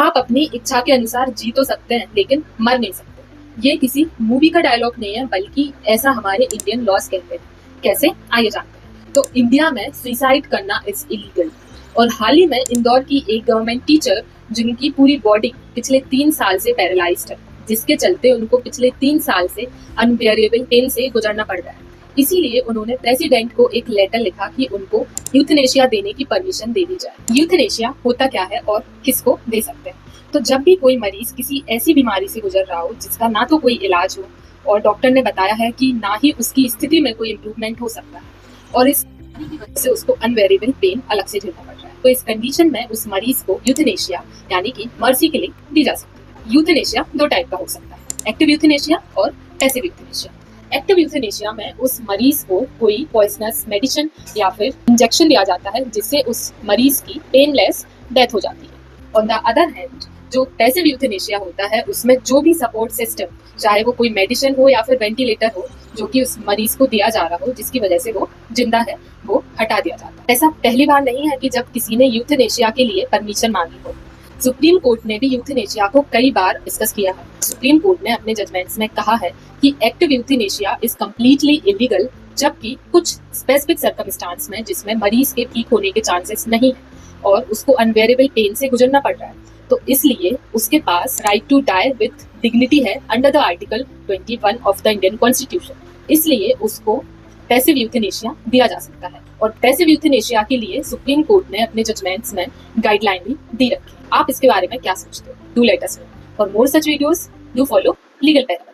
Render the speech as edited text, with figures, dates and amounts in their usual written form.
आप अपनी इच्छा के अनुसार जी तो सकते हैं लेकिन मर नहीं सकते। ये किसी मूवी का डायलॉग नहीं है, बल्कि ऐसा हमारे इंडियन लॉज कहते हैं। कैसे, आइए जानते हैं। तो इंडिया में सुसाइड करना इज इलीगल। और हाल ही में इंदौर की एक गवर्नमेंट टीचर जिनकी पूरी बॉडी पिछले 3 साल से पैरालाइज्ड है, जिसके चलते उनको पिछले 3 साल से अनबियरेबल पेन से गुजरना पड़ रहा है, इसीलिए उन्होंने प्रेसिडेंट को एक लेटर लिखा कि उनको यूथनेशिया देने की परमिशन दे दी जाए। यूथनेशिया होता क्या है और किसको दे सकते हैं? तो जब भी कोई मरीज किसी ऐसी बीमारी से गुजर रहा हो जिसका ना तो कोई इलाज हो और डॉक्टर ने बताया है कि ना ही उसकी स्थिति में कोई इम्प्रूवमेंट हो सकता है, और इस की वजह से उसको अनवेरेबल पेन अलग से झेलना पड़ रहा है, तो इस कंडीशन में उस मरीज को यूथनेशिया यानी कि मर्सी किलिंग दी जा सकती है। यूथनेशिया 2 टाइप का हो सकता है, एक्टिव यूथनेशिया और पैसिव यूथनेशिया। एक्टिव यूथनेशिया में उस मरीज को कोई पॉइजनस मेडिसिन या फिर इंजेक्शन दिया जाता है जिससे उस मरीज की पेनलेस डेथ हो जाती है। ऑन द अदर हैंड, जो पैसिव यूथनेशिया होता है उसमें जो भी सपोर्ट सिस्टम, चाहे वो कोई मेडिसिन हो या फिर वेंटिलेटर हो, जो कि उस मरीज को दिया जा रहा हो जिसकी वजह से वो जिंदा है, वो हटा दिया जाता है। ऐसा पहली बार नहीं है कि जब किसी ने यूथनेशिया के लिए परमिशन मांगी हो। सुप्रीम कोर्ट ने भी यूथनेशिया को कई बार डिस्कस किया है। सुप्रीम कोर्ट ने अपने जजमेंट्स में कहा है कि active euthanasia is completely illegal, जबकि कुछ स्पेसिफिक सर्कमस्टांस में जिसमें मरीज के ठीक होने के चांसेस नहीं है और उसको अनबेरेबल पेन से गुजरना पड़ रहा है, तो इसलिए उसके पास right to die with dignity है under the article 21 of the Indian constitution. इसलिए उसको पैसिव यूथनेशिया दिया जा सकता है, और पैसिव यूथनेशिया के लिए सुप्रीम कोर्ट ने अपने जजमेंट्स में गाइडलाइन भी दी रखी है। आप इसके बारे में क्या सोचते हो? Do let us know. For more such videos, do follow legal paradise.